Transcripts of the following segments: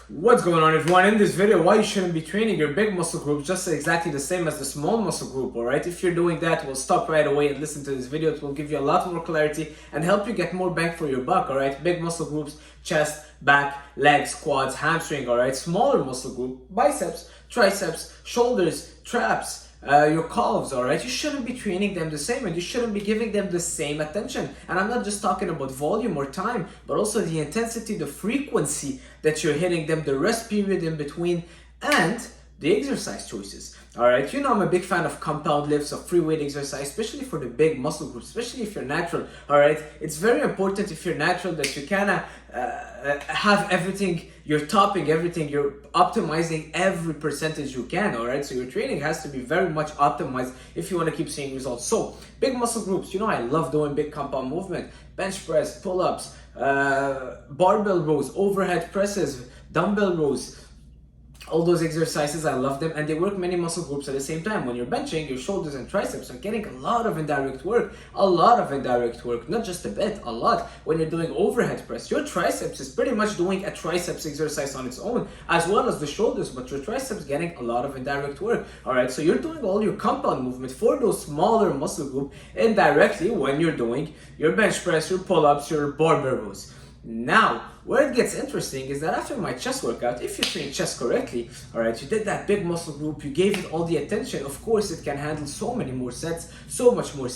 What's going on, everyone? In this video, why you shouldn't be training your big muscle group just exactly the same as the small muscle group, alright? If you're doing that, we'll stop right away and listen to this video. It will give you a lot more clarity and help you get more bang for your buck, alright? Big muscle groups, chest, back, legs, quads, hamstring, alright? Smaller muscle group, biceps, triceps, shoulders, traps, your calves, alright? You shouldn't be training them the same and you shouldn't be giving them the same attention. And I'm not just talking about volume or time, but also the intensity, the frequency that you're hitting them, the rest period in between, and the exercise choices. Alright, you know I'm a big fan of compound lifts, of free weight exercise, especially for the big muscle groups, especially if you're natural. Alright, it's very important if you're natural that you kind of have everything, you're topping everything, you're optimizing every percentage you can. Alright, so your training has to be very much optimized if you want to keep seeing results. So big muscle groups, you know I love doing big compound movement, bench press, pull-ups, barbell rows, overhead presses, dumbbell rows. All those exercises, I love them, and they work many muscle groups at the same time. When you're benching, your shoulders and triceps are getting a lot of indirect work, not just a bit, a lot. When you're doing overhead press, your triceps is pretty much doing a triceps exercise on its own, as well as the shoulders, but your triceps getting a lot of indirect work. Alright, so you're doing all your compound movement for those smaller muscle group indirectly when you're doing your bench press, your pull-ups, your barbell rows. Now, where it gets interesting is that after my chest workout, if you train chest correctly, alright, you did that big muscle group, you gave it all the attention, of course it can handle so many more sets, so much more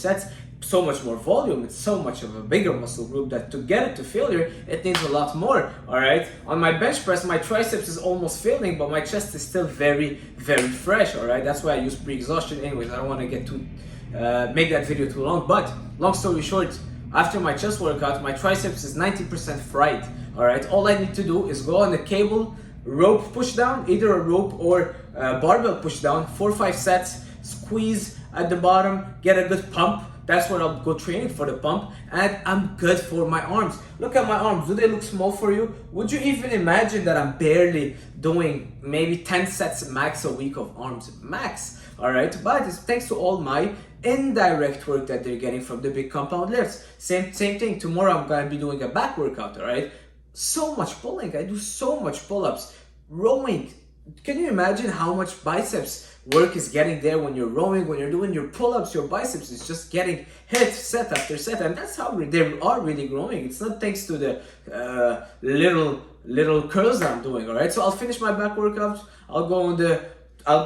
volume, it's so much of a bigger muscle group that to get it to failure, it needs a lot more, alright? On my bench press, my triceps is almost failing, but my chest is still very, very fresh, alright? That's why I use pre-exhaustion. Anyways, I don't want to get too, make that video too long, but long story short, after my chest workout, my triceps is 90% fried, alright? All I need to do is go on the cable, rope push down, either a rope or a barbell push down, 4 or 5 sets, squeeze at the bottom, get a good pump. That's where I'll go training for the pump, and I'm good for my arms. Look at my arms, do they look small for you? Would you even imagine that I'm barely doing maybe 10 sets max a week of arms, max, alright? But it's thanks to all my indirect work that they're getting from the big compound lifts. Same thing, tomorrow I'm gonna be doing a back workout, alright? So much pulling, I do so much pull-ups, rowing. Can you imagine how much biceps work is getting there when you're rowing, when you're doing your pull-ups, your biceps is just getting hit set after set, and that's how they are really growing. It's not thanks to the little curls that I'm doing, alright? So I'll finish my back workout, I'll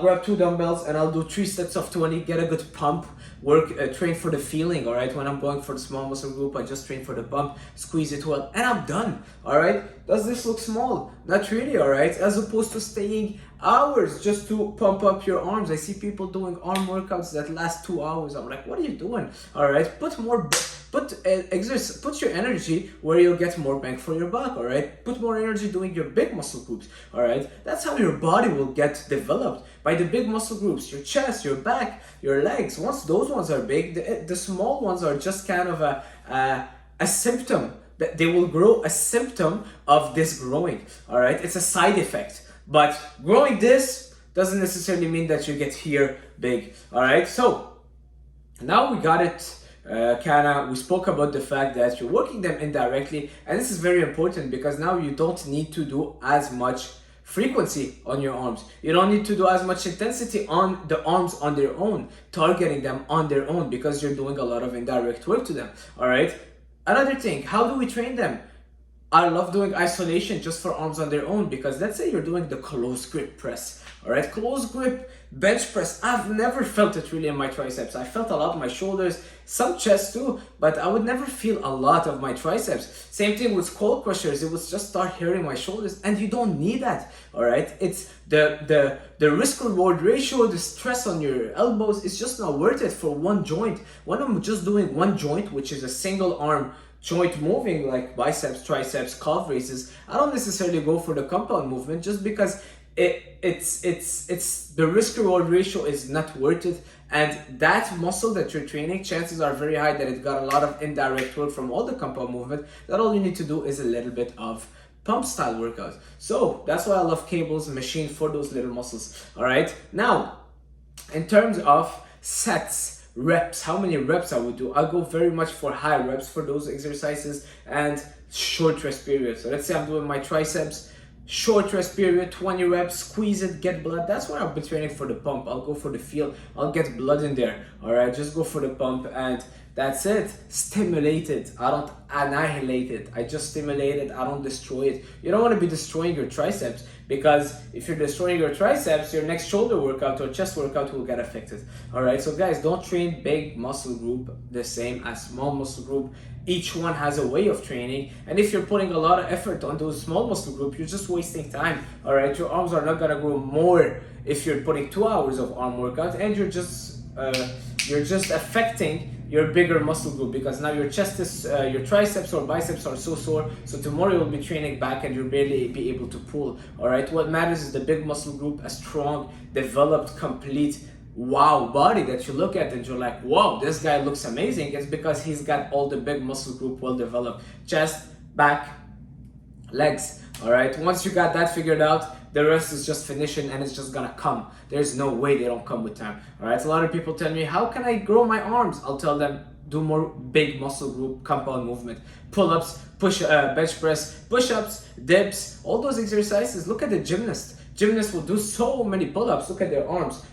grab 2 dumbbells and I'll do 3 sets of 20, get a good pump, train for the feeling, alright? When I'm going for the small muscle group, I just train for the pump, squeeze it well, and I'm done, alright? Does this look small? Not really, alright? As opposed to staying hours just to pump up your arms. I see people doing arm workouts that last 2 hours. I'm like, what are you doing? Alright, put your energy where you'll get more bang for your buck, alright? Put more energy doing your big muscle groups, alright? That's how your body will get developed, by the big muscle groups, your chest, your back, your legs. Once those ones are big, the small ones are just kind of a symptom. That they will grow, a symptom of this growing, alright? It's a side effect. But growing this doesn't necessarily mean that you get here big, alright? So now we got it. We spoke about the fact that you're working them indirectly, and this is very important because now you don't need to do as much frequency on your arms. You don't need to do as much intensity on the arms on their own, targeting them on their own, because you're doing a lot of indirect work to them, alright? Another thing, how do we train them? I love doing isolation just for arms on their own, because let's say you're doing the close grip press, alright? Close grip bench press, I've never felt it really in my triceps. I felt a lot in my shoulders, some chest too, but I would never feel a lot of my triceps. Same thing with skull crushers, it would just start hurting my shoulders, and you don't need that, alright? It's the risk reward ratio, the stress on your elbows, is just not worth it for one joint. When I'm just doing one joint, which is a single arm joint moving like biceps, triceps, calf raises, I don't necessarily go for the compound movement just because it's the risk reward ratio is not worth it, and that muscle that you're training, chances are very high that it got a lot of indirect work from all the compound movement, that all you need to do is a little bit of pump style workout. So that's why I love cables and machines for those little muscles. Alright, now in terms of sets, reps, how many reps I would do, I'll go very much for high reps for those exercises and short rest periods. So let's say I'm doing my triceps, short rest period, 20 reps, squeeze it, get blood. That's when I'll be training for the pump. I'll go for the feel, I'll get blood in there. All right, just go for the pump, and that's it. Stimulate it. I don't annihilate it. I just stimulate it. I don't destroy it. You don't want to be destroying your triceps, because if you're destroying your triceps, your next shoulder workout or chest workout will get affected. All right, so guys, don't train big muscle group the same as small muscle group. Each one has a way of training, and if you're putting a lot of effort on those small muscle group, you're just wasting time. All right, your arms are not gonna grow more if you're putting 2 hours of arm workout, and you're just affecting your bigger muscle group, because now your chest is your triceps or biceps are so sore, so tomorrow you'll be training back and you'll barely be able to pull. All right, what matters is the big muscle group, a strong, developed, complete wow body that you look at and you're like, wow, this guy looks amazing. It's because he's got all the big muscle group well developed: chest, back, legs. All right, once you got that figured out, the rest is just finishing, and it's just gonna come. There's no way they don't come with time. All right, a lot of people tell me, how can I grow my arms? I'll tell them, do more big muscle group compound movement, pull-ups, bench press, push-ups, dips, all those exercises. Look at the gymnast. Gymnasts will do so many pull-ups. Look at their arms.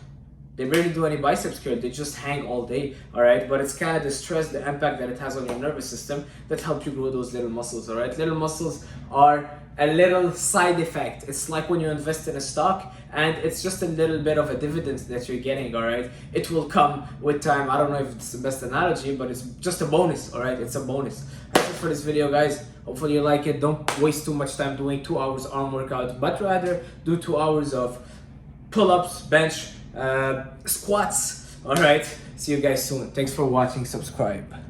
They barely do any biceps curl, they just hang all day. All right, but it's kind of the stress, the impact that it has on your nervous system that help you grow those little muscles. All right, little muscles are a little side effect. It's like when you invest in a stock, and it's just a little bit of a dividend that you're getting. All right, it will come with time. I don't know if it's the best analogy, but it's just a bonus. All right, it's a bonus. That's it for this video, guys. Hopefully you like it. Don't waste too much time doing 2 hours arm workout, but rather do 2 hours of pull-ups, bench, squats. All right, see you guys soon. Thanks for watching. Subscribe.